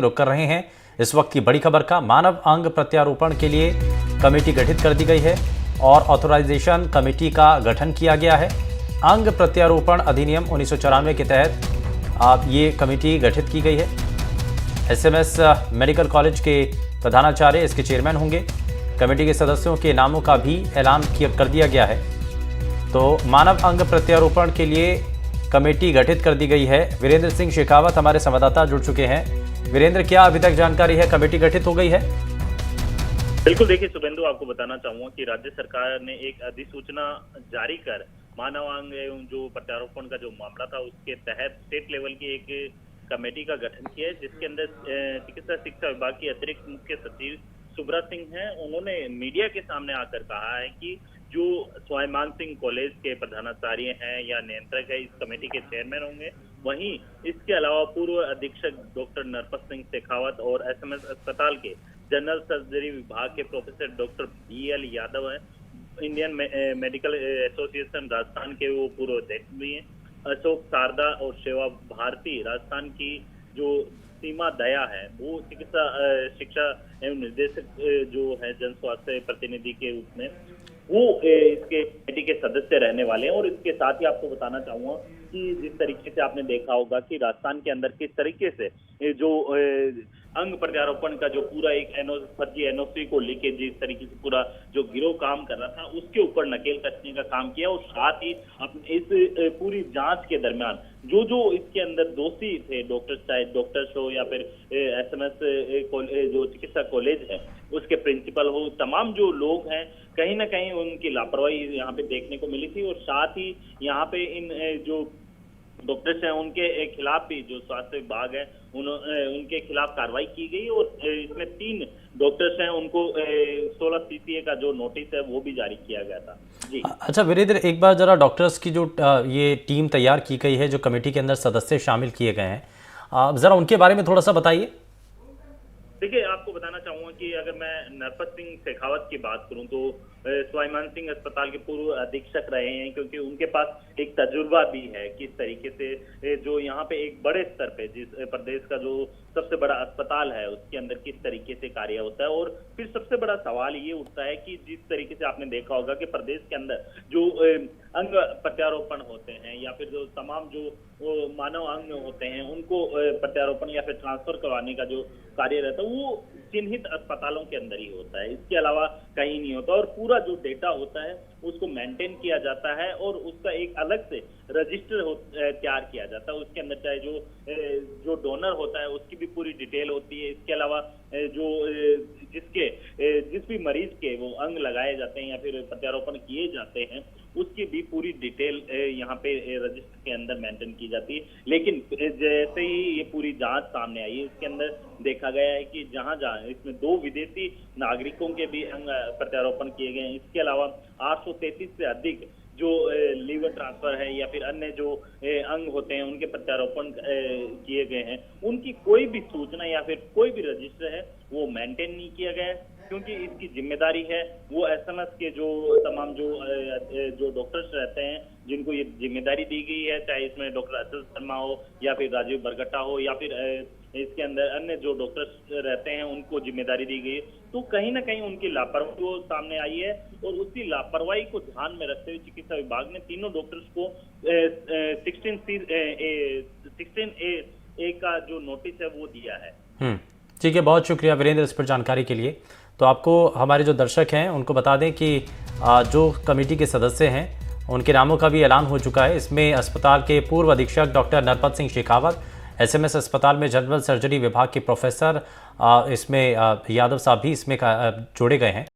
रुक कर रहे हैं इस वक्त की बड़ी खबर का। मानव अंग प्रत्यारोपण के लिए कमेटी गठित कर दी गई है और ऑथराइजेशन कमेटी का गठन किया गया है। अंग प्रत्यारोपण अधिनियम 1994 के तहत ये कमेटी गठित की गई है। एसएमएस मेडिकल कॉलेज के प्रधानाचार्य इसके चेयरमैन होंगे। कमेटी के सदस्यों के नामों का भी ऐलान कर दिया गया है। तो मानव अंग प्रत्यारोपण के लिए कमेटी गठित कर दी गई है। वीरेंद्र सिंह शेखावत हमारे संवाददाता जुड़ चुके हैं। वीरेंद्र, क्या अभी तक जानकारी है? कमेटी गठित हो गई है? बिल्कुल, देखिए शुभेंदु, आपको बताना चाहूंगा कि राज्य सरकार ने एक अधिसूचना जारी कर मानव अंग एवं जो प्रत्यारोपण का जो मामला था उसके तहत स्टेट लेवल की एक कमेटी का गठन किया है, जिसके अंदर चिकित्सा शिक्षा विभाग की अतिरिक्त मुख्य सचिव सुब्रा सिंह हैं। उन्होंने मीडिया के सामने आकर कहा है कि जो स्वाभिमान सिंह कॉलेज के प्रधानाचार्य हैं या नियंत्रक है, इस कमेटी के चेयरमैन होंगे। वहीं इसके अलावा पूर्व अधीक्षक डॉक्टर नरपत सिंह शेखावत और एसएमएस अस्पताल के जनरल सर्जरी विभाग के प्रोफेसर डॉक्टर BL यादव हैं। इंडियन मेडिकल एसोसिएशन राजस्थान के वो पूर्व अध्यक्ष भी हैं। अशोक शारदा और सेवा भारती राजस्थान की जो सीमा दया है, वो चिकित्सा शिक्षा एवं निर्देशक जो है जन स्वास्थ्य प्रतिनिधि के रूप में वो इसके कमेटी के सदस्य रहने वाले हैं। और इसके साथ ही आपको बताना चाहूंगा कि जिस तरीके से आपने देखा होगा कि राजस्थान के अंदर किस तरीके से जो अंग प्रत्यारोपण का जो पूरा एक फर्जी एनओसी को लेके जिस तरीके से पूरा जो गिरोह काम कर रहा था, उसके ऊपर नकेल कसने का काम किया। और साथ ही इस पूरी जांच के दरमियान जो जो इसके अंदर दोषी थे, डॉक्टर चाहे डॉक्टर्स हो या फिर एसएमएस जो चिकित्सा कॉलेज है उसके प्रिंसिपल हो, तमाम जो लोग हैं कहीं ना कहीं उनकी लापरवाही यहाँ पे देखने को मिली थी। और साथ ही यहाँ पे इन जो डॉक्टर्स हैं उनके खिलाफ भी जो स्वास्थ्य विभाग है उनके खिलाफ कार्रवाई की गई। और इसमें 3 डॉक्टर्स हैं, उनको 16 CCA का जो नोटिस है वो भी जारी किया गया था। जी अच्छा वीरेंद्र, एक बार जरा डॉक्टर्स की जो ये टीम तैयार की गई है, जो कमेटी के अंदर सदस्य शामिल किए गए हैं, जरा उनके बारे में थोड़ा सा बताइए। देखिए, आपको बताना चाहूंगा कि अगर मैं नरपत सिंह शेखावत की बात करूं तो स्वाभिमान सिंह अस्पताल के पूर्व अधीक्षक रहे हैं, क्योंकि उनके पास एक तजुर्बा भी है किस तरीके से जो यहाँ पे एक बड़े स्तर पे जिस प्रदेश का जो सबसे बड़ा अस्पताल है उसके अंदर किस तरीके से कार्य होता है। और फिर सबसे बड़ा सवाल ये उठता है कि जिस तरीके से आपने देखा होगा कि प्रदेश के अंदर जो अंग प्रत्यारोपण होते हैं या फिर जो तमाम जो मानव अंग होते हैं उनको प्रत्यारोपण या फिर ट्रांसफर करवाने का जो कार्य रहता है वो चिन्हित अस्पतालों के अंदर ही होता है, इसके अलावा कहीं नहीं होता। और पूरा जो डेटा होता है उसको मेंटेन किया जाता है और उसका एक अलग से रजिस्टर तैयार किया जाता है। उसके अंदर चाहे जो डोनर होता है उसकी भी पूरी डिटेल होती है। इसके अलावा जो जिस भी मरीज के वो अंग लगाए जाते हैं या फिर प्रत्यारोपण किए जाते हैं उसकी भी पूरी डिटेल यहाँ पे रजिस्टर के अंदर मेंटेन की जाती है। लेकिन जैसे ही ये पूरी जांच सामने आई है इसके अंदर देखा गया है कि जहां इसमें 2 विदेशी नागरिकों के भी अंग प्रत्यारोपण किए गए हैं। इसके अलावा 833 से अधिक जो लीवर ट्रांसफर है या फिर अन्य जो अंग होते हैं उनके प्रत्यारोपण किए गए हैं, उनकी कोई भी सूचना या फिर कोई भी रजिस्टर है वो मेंटेन नहीं किया गया है, क्योंकि इसकी जिम्मेदारी है वो एसएमएस के जो तमाम जो डॉक्टर्स रहते हैं जिनको ये जिम्मेदारी दी गई है, चाहे इसमें डॉक्टर अचल शर्मा हो या फिर राजीव बरगट्टा हो या फिर इसके अंदर अन्य जो डॉक्टर्स रहते हैं उनको जिम्मेदारी दी गई है। तो कहीं ना कहीं उनकी लापरवाही सामने आई है और उसी लापरवाही को ध्यान में रखते हुए चिकित्सा विभाग ने तीनों डॉक्टर्स को 16A का जो नोटिस है वो दिया है। ठीक है, बहुत शुक्रिया वीरेंद्र इस पर जानकारी के लिए। तो आपको हमारे जो दर्शक हैं उनको बता दें कि जो कमेटी के सदस्य हैं उनके नामों का भी ऐलान हो चुका है। इसमें अस्पताल के पूर्व अधीक्षक डॉक्टर नरपत सिंह शेखावत, एसएमएस अस्पताल में जनरल सर्जरी विभाग के प्रोफेसर इसमें यादव साहब भी इसमें जोड़े गए हैं।